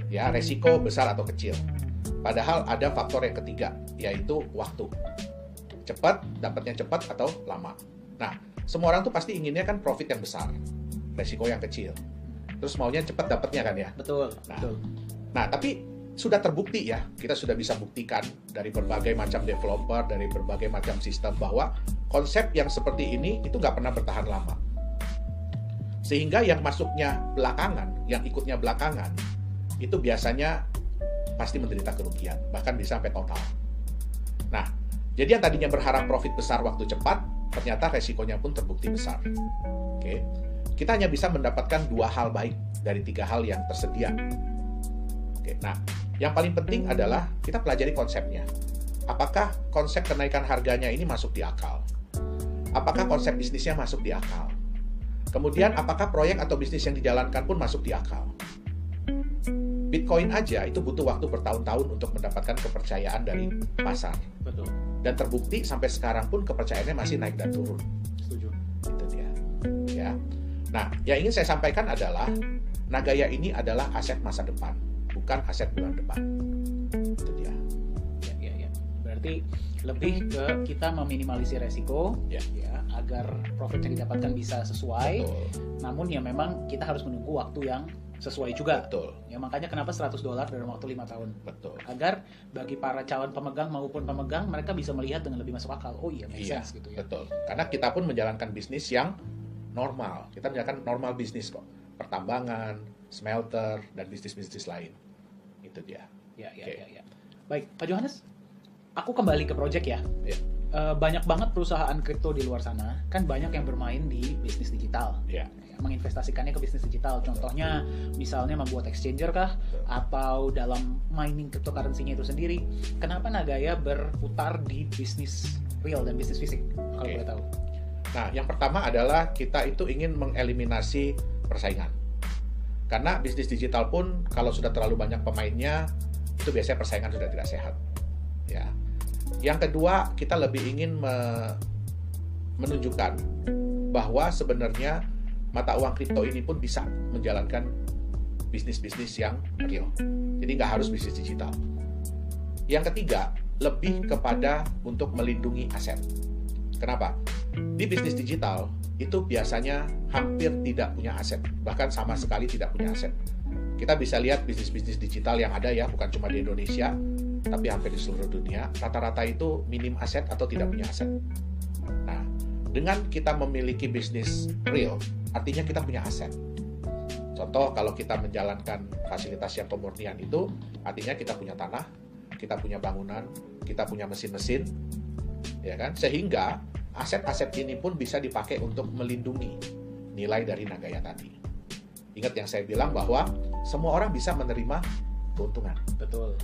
Ya, resiko besar atau kecil. Padahal ada faktor yang ketiga, yaitu waktu. Cepat, dapatnya cepat atau lama. Nah, semua orang tuh pasti inginnya kan profit yang besar, resiko yang kecil. Terus maunya cepat dapatnya kan ya? Betul. Nah, tapi sudah terbukti ya, kita sudah bisa buktikan dari berbagai macam developer, dari berbagai macam sistem bahwa konsep yang seperti ini itu nggak pernah bertahan lama. Sehingga yang masuknya belakangan, yang ikutnya belakangan, itu biasanya pasti menderita kerugian, bahkan bisa sampai total. Nah, jadi yang tadinya berharap profit besar waktu cepat, ternyata resikonya pun terbukti besar. Oke. Kita hanya bisa mendapatkan 2 hal baik dari 3 hal yang tersedia. Oke. Nah, yang paling penting adalah kita pelajari konsepnya. Apakah konsep kenaikan harganya ini masuk di akal? Apakah konsep bisnisnya masuk di akal? Kemudian apakah proyek atau bisnis yang dijalankan pun masuk di akal? Bitcoin aja itu butuh waktu bertahun-tahun untuk mendapatkan kepercayaan dari pasar. Betul. Dan terbukti sampai sekarang pun kepercayaannya masih naik dan turun. Setuju. Itu dia. Ya. Nah, yang ingin saya sampaikan adalah Nagaya ini adalah aset masa depan, bukan aset bulan depan. Itu dia. Ya. Berarti lebih ke kita meminimalisir resiko, ya, agar profit yang didapatkan bisa sesuai. Betul. Namun ya memang kita harus menunggu waktu yang sesuai juga. Betul. Ya makanya kenapa $100 dalam waktu 5 tahun. Betul. Agar bagi para calon pemegang maupun pemegang mereka bisa melihat dengan lebih masuk akal. Oh iya, make sense gitu ya. Betul. Karena kita pun menjalankan bisnis yang normal. Kita menjalankan normal bisnis kok. Pertambangan, smelter, dan bisnis-bisnis lain. Itu dia. Ya. Baik, Pak Johannes, aku kembali ke project ya. Banyak banget perusahaan kripto di luar sana, kan banyak yang bermain di bisnis digital. Ya. menginvestasikannya ke bisnis digital. Contohnya misalnya membuat exchanger kah, atau dalam mining cryptocurrency-nya itu sendiri. Kenapa Nagaya berputar di bisnis real dan bisnis fisik, kalau boleh tahu? Nah, yang pertama adalah kita itu ingin mengeliminasi persaingan. Karena bisnis digital pun kalau sudah terlalu banyak pemainnya, itu biasanya persaingan sudah tidak sehat. Ya. Yang kedua, kita lebih ingin menunjukkan bahwa sebenarnya mata uang kripto ini pun bisa menjalankan bisnis-bisnis yang real. Jadi nggak harus bisnis digital. Yang ketiga, lebih kepada untuk melindungi aset. Kenapa? Di bisnis digital itu biasanya hampir tidak punya aset, bahkan sama sekali tidak punya aset. Kita bisa lihat bisnis-bisnis digital yang ada ya, bukan cuma di Indonesia, tapi hampir di seluruh dunia, rata-rata itu minim aset atau tidak punya aset. Nah, dengan kita memiliki bisnis real, artinya kita punya aset. Contoh, kalau kita menjalankan fasilitas yang pemurnian itu, artinya kita punya tanah, kita punya bangunan, kita punya mesin-mesin, ya kan? Sehingga aset-aset ini pun bisa dipakai untuk melindungi nilai dari Nagaya tadi. Ingat yang saya bilang bahwa semua orang bisa menerima keuntungan. Betul.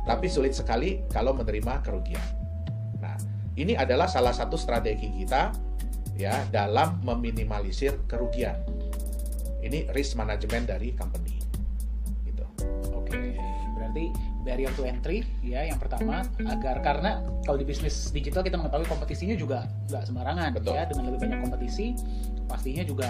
Tapi sulit sekali kalau menerima kerugian. Nah, ini adalah salah satu strategi kita ya dalam meminimalisir kerugian. Ini risk management dari company. Gitu. Oke. Berarti barrier to entry ya yang pertama, agar karena kalau di bisnis digital kita mengetahui kompetisinya juga nggak sembarangan. Betul. Ya, dengan lebih banyak kompetisi pastinya juga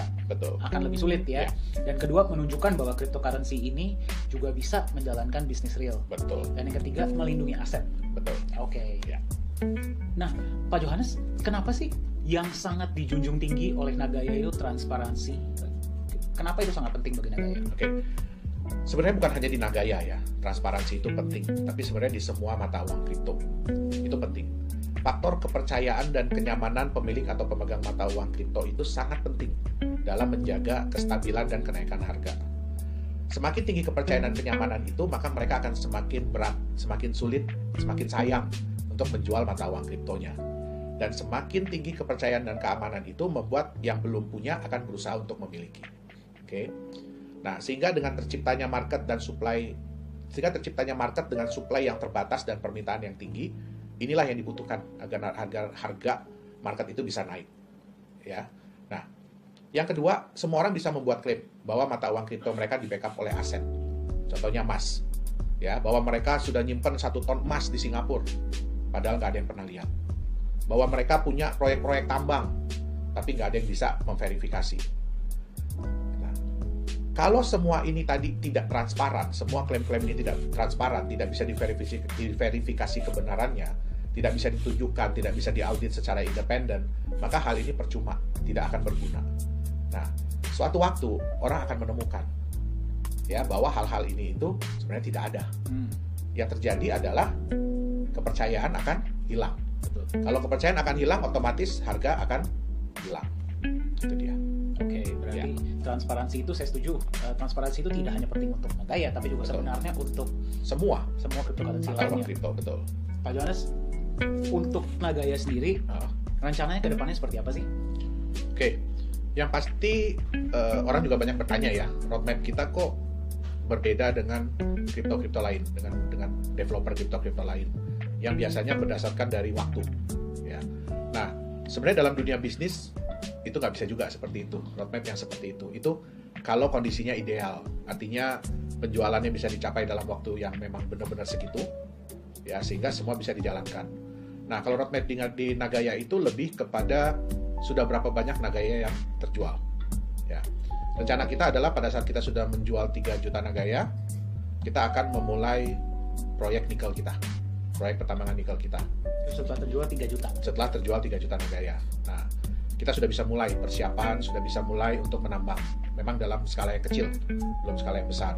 akan lebih sulit ya. Dan kedua, menunjukkan bahwa cryptocurrency ini juga bisa menjalankan bisnis real. Betul. Dan yang ketiga, melindungi aset. Betul. Oke. Ya. Nah, Pak Johannes, kenapa sih yang sangat dijunjung tinggi oleh Nagaya itu transparansi? Kenapa itu sangat penting bagi Nagaya? Oke. Sebenarnya bukan hanya di Nagaya ya, transparansi itu penting, tapi sebenarnya di semua mata uang kripto itu penting. Faktor kepercayaan dan kenyamanan pemilik atau pemegang mata uang kripto itu sangat penting dalam menjaga kestabilan dan kenaikan harga. Semakin tinggi kepercayaan dan kenyamanan itu, maka mereka akan semakin berat, semakin sulit, semakin sayang untuk menjual mata uang kriptonya. Dan semakin tinggi kepercayaan dan keamanan itu membuat yang belum punya akan berusaha untuk memiliki. Oke. Nah, sehingga dengan terciptanya market dengan supply yang terbatas dan permintaan yang tinggi, inilah yang dibutuhkan agar harga market itu bisa naik. Ya. Nah, yang kedua, semua orang bisa membuat klaim bahwa mata uang kripto mereka di-backup oleh aset. Contohnya emas. Ya, bahwa mereka sudah nyimpen 1 ton emas di Singapura, padahal nggak ada yang pernah lihat. Bahwa mereka punya proyek-proyek tambang, tapi nggak ada yang bisa memverifikasi. Kalau semua ini tadi tidak transparan, semua klaim-klaim ini tidak transparan, tidak bisa diverifikasi kebenarannya, tidak bisa ditunjukkan, tidak bisa diaudit secara independen, maka hal ini percuma, tidak akan berguna. Nah, suatu waktu orang akan menemukan ya bahwa hal-hal ini itu sebenarnya tidak ada. Yang terjadi adalah kepercayaan akan hilang. Betul. Kalau kepercayaan akan hilang, otomatis harga akan hilang. Itu dia. Oke, berarti transparansi itu saya setuju. Transparansi itu tidak hanya penting untuk Nagaya, tapi juga sebenarnya untuk semua cryptocurrency lainnya. Kripto, betul. Pak Johannes, untuk Nagaya sendiri, rencananya ke depannya seperti apa sih? Oke, yang pasti orang juga banyak bertanya ya, roadmap kita kok berbeda dengan kripto-kripto lain, dengan developer kripto-kripto lain, yang biasanya berdasarkan dari waktu. Ya. Nah, sebenarnya dalam dunia bisnis itu nggak bisa juga seperti itu, roadmap yang seperti itu. Itu kalau kondisinya ideal, artinya penjualannya bisa dicapai dalam waktu yang memang benar-benar segitu, ya sehingga semua bisa dijalankan. Nah, kalau roadmap di Nagaya itu lebih kepada sudah berapa banyak Nagaya yang terjual. Ya. Rencana kita adalah pada saat kita sudah menjual 3 juta Nagaya, kita akan memulai proyek nikel kita, proyek pertambangan nikel kita. Setelah terjual 3 juta? Setelah terjual 3 juta Nagaya. Nah, kita sudah bisa mulai persiapan, sudah bisa mulai untuk menambang. Memang dalam skala yang kecil, belum skala yang besar.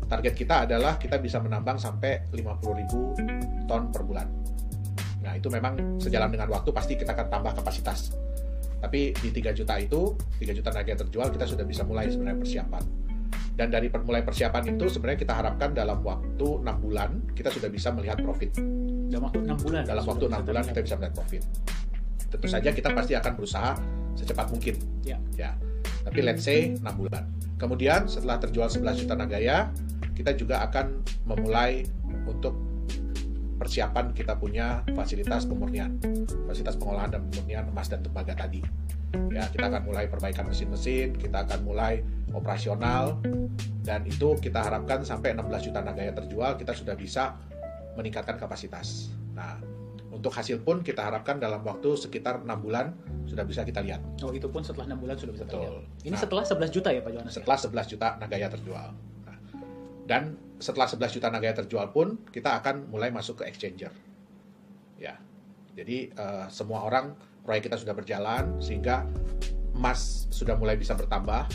Target kita adalah kita bisa menambang sampai 50.000 ton per bulan. Nah, itu memang sejalan dengan waktu, pasti kita akan tambah kapasitas. Tapi di 3 juta itu, 3 juta Nagaya terjual, kita sudah bisa mulai sebenarnya persiapan. Dan dari mulai persiapan itu sebenarnya kita harapkan dalam waktu 6 bulan, kita sudah bisa melihat profit. Dalam waktu 6 bulan? Dalam waktu 6 bulan kita bisa melihat profit. Tentu saja kita pasti akan berusaha secepat mungkin. Ya. Tapi let's say 6 bulan. Kemudian setelah terjual 11 juta Nagaya, kita juga akan memulai untuk persiapan kita punya fasilitas pemurnian, fasilitas pengolahan dan pemurnian emas dan tembaga tadi. Ya, kita akan mulai perbaikan mesin-mesin, kita akan mulai operasional, dan itu kita harapkan sampai 16 juta Nagaya terjual, kita sudah bisa meningkatkan kapasitas. Nah, untuk hasil pun kita harapkan dalam waktu sekitar 6 bulan sudah bisa kita lihat. Oh, itu pun setelah 6 bulan sudah bisa terlihat. Ini nah, setelah 11 juta ya Pak Johannes? Setelah 11 juta Nagaya terjual. Nah, dan setelah 11 juta Nagaya terjual pun, kita akan mulai masuk ke exchanger. Ya, jadi semua orang, proyek kita sudah berjalan, sehingga emas sudah mulai bisa bertambah,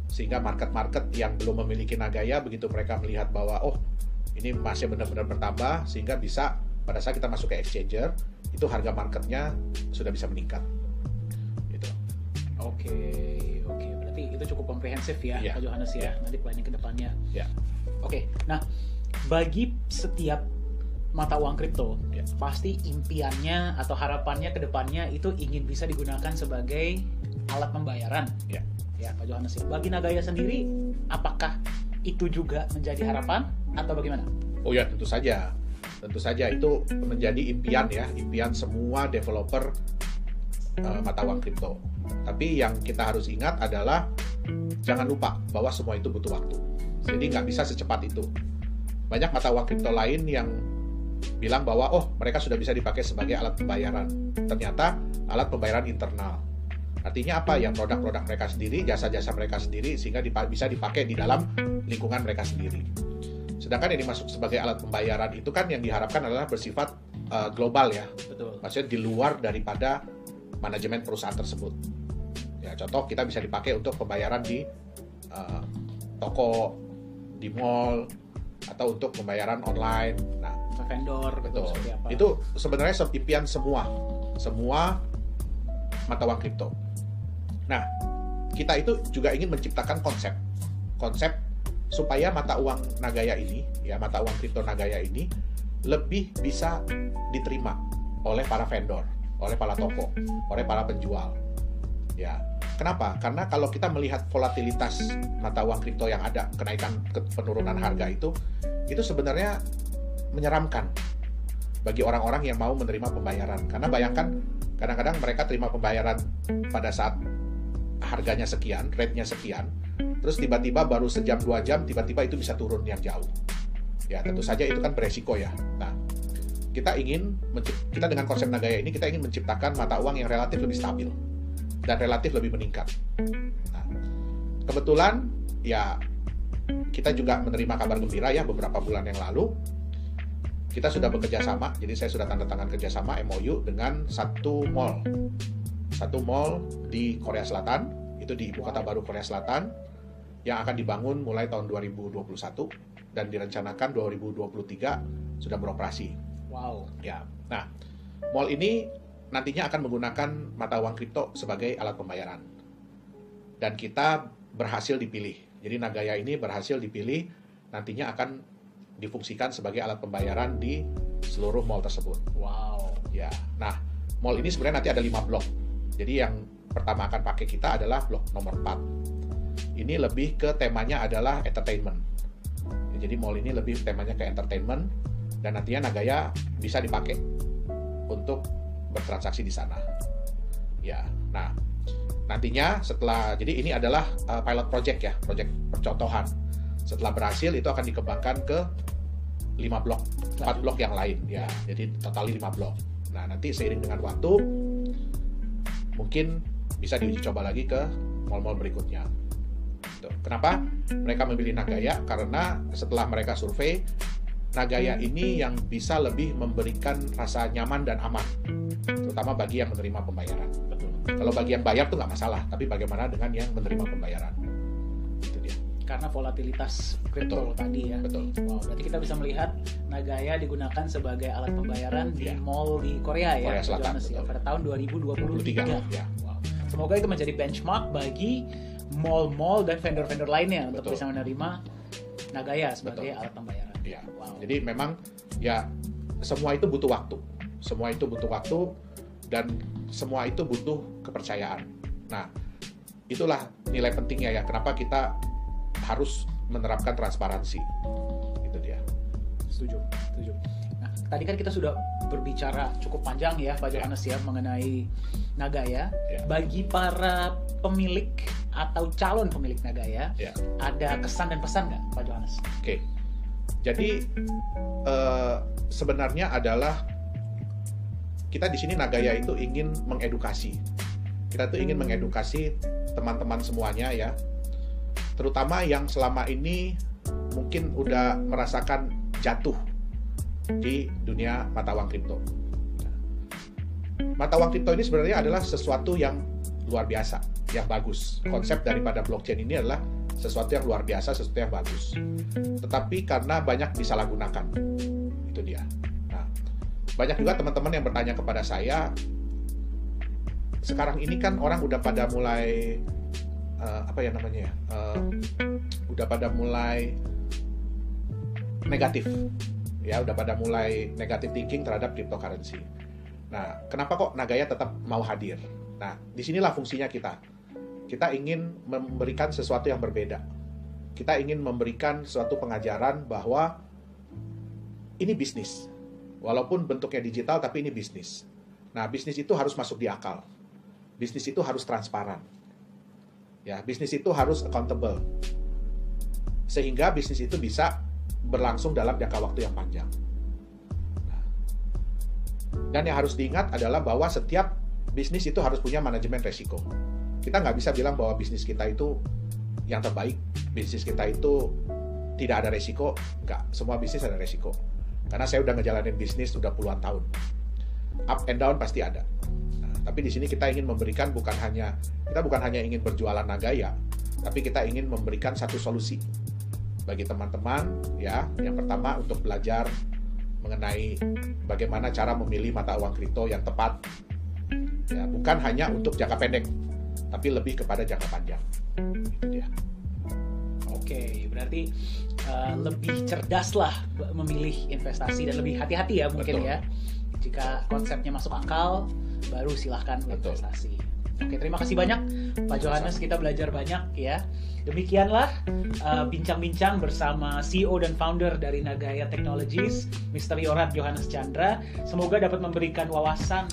sehingga market-market yang belum memiliki Nagaya, begitu mereka melihat bahwa, oh, ini emasnya benar-benar bertambah, sehingga bisa pada saat kita masuk ke exchanger, itu harga marketnya sudah bisa meningkat. Gitu. Oke. Berarti itu cukup komprehensif ya, Pak Johannes ya, nanti planning ke depannya. Oke. Nah, bagi setiap mata uang kripto, pasti impiannya atau harapannya ke depannya itu ingin bisa digunakan sebagai alat pembayaran. Ya, Pak Johannes ya. Bagi Nagaya sendiri, apakah itu juga menjadi harapan atau bagaimana? Oh ya, tentu saja. Tentu saja itu menjadi impian ya, impian semua developer mata uang kripto. Tapi yang kita harus ingat adalah jangan lupa bahwa semua itu butuh waktu. Jadi nggak bisa secepat itu. Banyak mata uang kripto lain yang bilang bahwa oh, mereka sudah bisa dipakai sebagai alat pembayaran. Ternyata alat pembayaran internal. Artinya apa? Yang produk-produk mereka sendiri, jasa-jasa mereka sendiri, sehingga bisa dipakai di dalam lingkungan mereka sendiri. Sedangkan yang dimasuk sebagai alat pembayaran itu kan yang diharapkan adalah bersifat global ya. Betul. Maksudnya di luar daripada manajemen perusahaan tersebut. Ya, contoh kita bisa dipakai untuk pembayaran di toko, di mall, atau untuk pembayaran online. Nah, vendor, betul. Itu sebenarnya impian semua mata uang kripto. Nah, kita itu juga ingin menciptakan konsep supaya mata uang Nagaya ini, ya mata uang kripto Nagaya ini lebih bisa diterima oleh para vendor, oleh para toko, oleh para penjual. Ya, kenapa? Karena kalau kita melihat volatilitas mata uang kripto yang ada, kenaikan penurunan harga itu sebenarnya menyeramkan bagi orang-orang yang mau menerima pembayaran. Karena bayangkan kadang-kadang mereka terima pembayaran pada saat harganya sekian, rate-nya sekian, terus tiba-tiba baru sejam 2 jam tiba-tiba itu bisa turun yang jauh. Ya, tentu saja itu kan beresiko ya. Nah, kita dengan konsep Nagaya ini kita ingin menciptakan mata uang yang relatif lebih stabil dan relatif lebih meningkat. Nah, kebetulan ya kita juga menerima kabar gembira ya beberapa bulan yang lalu. Kita sudah bekerja sama, jadi saya sudah tanda tangan kerjasama MOU dengan satu mall di Korea Selatan, itu di ibu kota baru Korea Selatan, yang akan dibangun mulai tahun 2021 dan direncanakan 2023 sudah beroperasi. Wow. Ya. Nah, mall ini nantinya akan menggunakan mata uang kripto sebagai alat pembayaran. Dan kita berhasil dipilih. Jadi Nagaya ini berhasil dipilih nantinya akan difungsikan sebagai alat pembayaran di seluruh mall tersebut. Wow. Ya. Nah, mall ini sebenarnya nanti ada 5 blok. Jadi yang pertama akan pakai kita adalah blok nomor 4. Ini lebih ke temanya adalah entertainment. Jadi mall ini lebih temanya ke entertainment dan nantinya Nagaya bisa dipakai untuk bertransaksi di sana. Ya. Nah, nantinya jadi ini adalah pilot project ya, project percontohan. Setelah berhasil itu akan dikembangkan ke 4 blok yang lain ya. Jadi total 5 blok. Nah, nanti seiring dengan waktu mungkin bisa diuji coba lagi ke mall-mall berikutnya. Kenapa mereka memilih Nagaya? Karena setelah mereka survei, Nagaya ini yang bisa lebih memberikan rasa nyaman dan aman, terutama bagi yang menerima pembayaran. Betul. Kalau bagi yang bayar tuh nggak masalah, tapi bagaimana dengan yang menerima pembayaran? Itu dia. Karena volatilitas kripto tadi ya. Betul. Wow, berarti kita bisa melihat Nagaya digunakan sebagai alat pembayaran di mall di Korea ya. Korea Selatan, ya, pada tahun 2023. Ya. Wow. Semoga itu menjadi benchmark bagi mall-mall dan vendor-vendor lainnya untuk bisa menerima Nagaya sebagai alat pembayaran. Ya. Wow. Jadi memang ya semua itu butuh waktu. Dan semua itu butuh kepercayaan. Nah, itulah nilai pentingnya ya, kenapa kita harus menerapkan transparansi. Itu dia. Setuju. Nah, tadi kan kita sudah berbicara cukup panjang ya Pak Johannes ya mengenai Nagaya. Bagi para pemilik atau calon pemilik Nagaya, ada kesan dan pesan nggak Pak Johannes? Oke. Jadi sebenarnya adalah kita di sini Nagaya itu ingin mengedukasi. Kita tuh ingin mengedukasi teman-teman semuanya ya. Terutama yang selama ini mungkin udah merasakan jatuh di dunia mata uang kripto. Mata uang kripto ini sebenarnya adalah sesuatu yang luar biasa, yang bagus. Konsep daripada blockchain ini adalah sesuatu yang luar biasa, sesuatu yang bagus. Tetapi karena banyak disalahgunakan, itu dia. Nah, banyak juga teman-teman yang bertanya kepada saya, sekarang ini kan orang udah pada mulai udah pada mulai negatif, ya, udah pada mulai negatif thinking terhadap cryptocurrency. Nah, kenapa kok Nagaya tetap mau hadir? Nah, disinilah fungsinya kita. Kita ingin memberikan sesuatu yang berbeda. Kita ingin memberikan suatu pengajaran bahwa ini bisnis. Walaupun bentuknya digital, tapi ini bisnis. Nah, bisnis itu harus masuk di akal. Bisnis itu harus transparan. Ya, bisnis itu harus accountable. Sehingga bisnis itu bisa berlangsung dalam jangka waktu yang panjang. Nah, dan yang harus diingat adalah bahwa setiap bisnis itu harus punya manajemen resiko. Kita nggak bisa bilang bahwa bisnis kita itu yang terbaik, bisnis kita itu tidak ada resiko. Nggak, semua bisnis ada resiko. Karena saya udah ngejalanin bisnis sudah puluhan tahun. Up and down pasti ada. Nah, tapi di sini kita ingin memberikan bukan hanya ingin berjualan Nagaya, tapi kita ingin memberikan satu solusi bagi teman-teman ya. Yang pertama untuk belajar mengenai bagaimana cara memilih mata uang kripto yang tepat. Ya, bukan hanya untuk jangka pendek, tapi lebih kepada jangka panjang. Itu dia. Oke, berarti lebih cerdas lah memilih investasi dan lebih hati-hati ya mungkin. Betul. Ya. Jika konsepnya masuk akal, baru silahkan investasi. Oke, terima kasih banyak Pak Johannes, kita belajar banyak ya. Demikianlah bincang-bincang bersama CEO dan founder dari Nagaya Technologies, Mr. Yorat Johannes Chandra. Semoga dapat memberikan wawasan